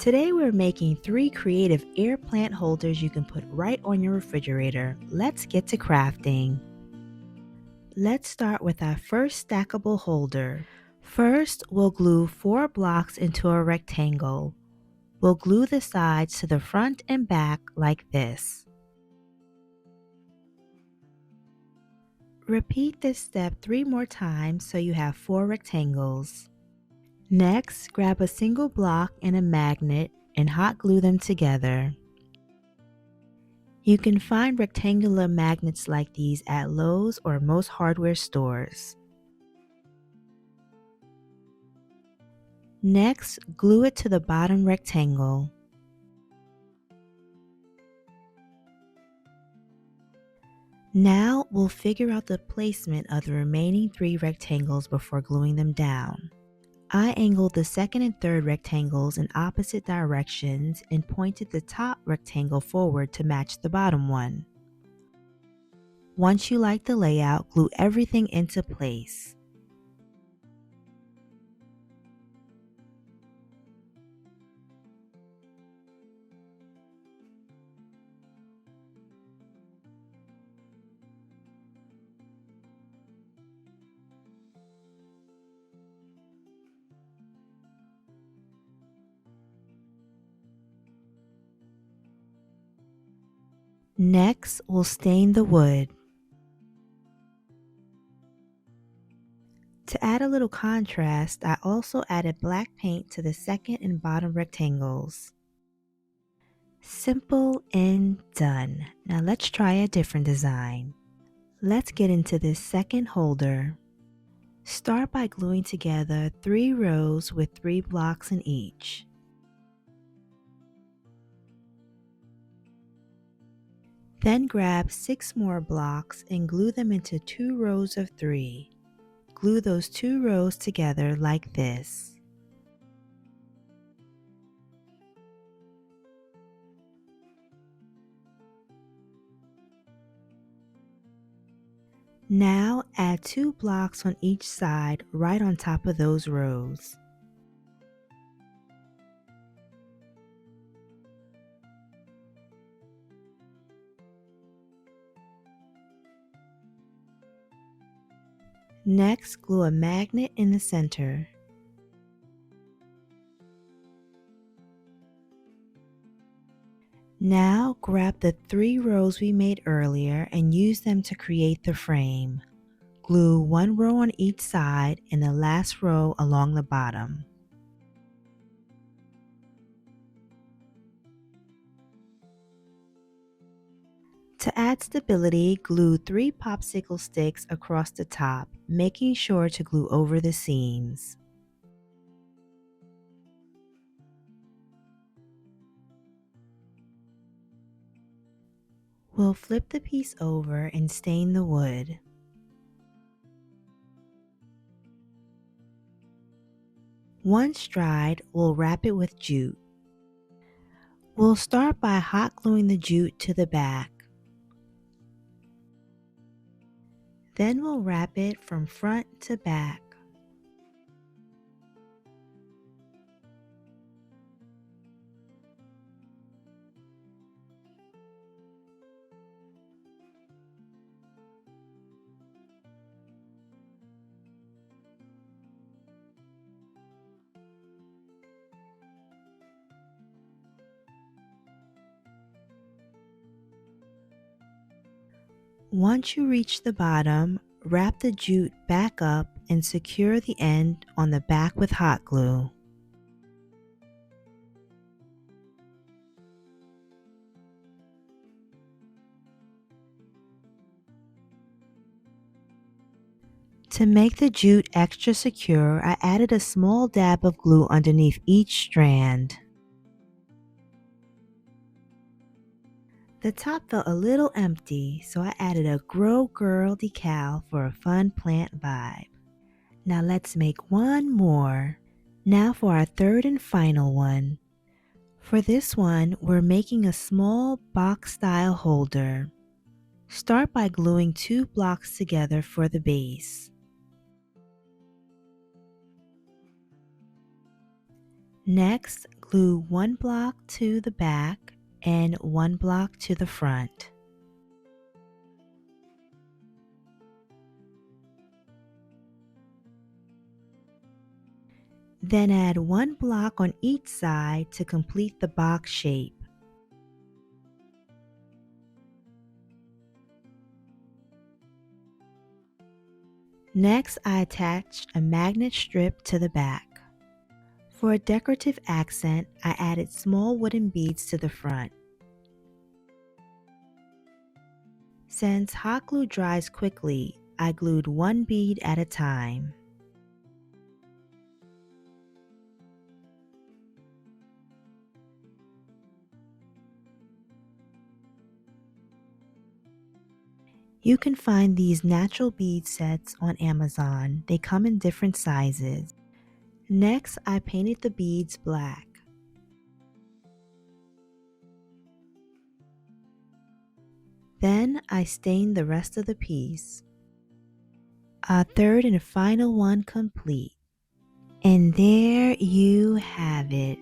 Today we're making 3 creative air plant holders you can put right on your refrigerator. Let's get to crafting. Let's start with our first stackable holder. First, we'll glue 4 blocks into a rectangle. We'll glue the sides to the front and back like this. Repeat this step 3 more times so you have 4 rectangles. Next, grab a single block and a magnet and hot glue them together. You can find rectangular magnets like these at Lowe's or most hardware stores. Next, glue it to the bottom rectangle. Now we'll figure out the placement of the remaining 3 rectangles before gluing them down. I angled the second and third rectangles in opposite directions and pointed the top rectangle forward to match the bottom one. Once you like the layout, glue everything into place. Next, we'll stain the wood. To add a little contrast, I also added black paint to the second and bottom rectangles. Simple and done. Now let's try a different design. Let's get into this second holder. Start by gluing together 3 rows with 3 blocks in each. Then grab 6 more blocks and glue them into 2 rows of 3. Glue those 2 rows together like this. Now add 2 blocks on each side right on top of those rows. Next, glue a magnet in the center. Now grab the 3 rows we made earlier and use them to create the frame. Glue 1 row on each side and the last row along the bottom. To add stability, glue 3 popsicle sticks across the top, making sure to glue over the seams. We'll flip the piece over and stain the wood. Once dried, we'll wrap it with jute. We'll start by hot gluing the jute to the back. Then we'll wrap it from front to back. Once you reach the bottom, wrap the jute back up and secure the end on the back with hot glue. To make the jute extra secure, I added a small dab of glue underneath each strand. The top felt a little empty, so I added a Grow Girl decal for a fun plant vibe. Now let's make one more. Now for our third and final one. For this one, we're making a small box style holder. Start by gluing 2 blocks together for the base. Next, Glue one block to the back and one block to the front. Then add one block on each side to complete the box shape. Next, I attached a magnet strip to the back. For a decorative accent, I added small wooden beads to the front. Since hot glue dries quickly, I glued one bead at a time. You can find these natural bead sets on Amazon. They come in different sizes. Next, I painted the beads black. Then I stained the rest of the piece. A third and final one complete. And there you have it.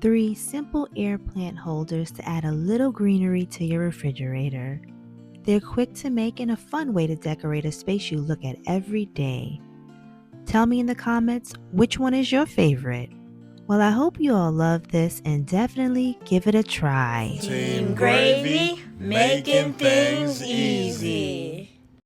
3 simple air plant holders to add a little greenery to your refrigerator. They're quick to make and a fun way to decorate a space you look at every day. Tell me in the comments which one is your favorite. Well, I hope you all love this and definitely give it a try. Team Gravey, making things easy.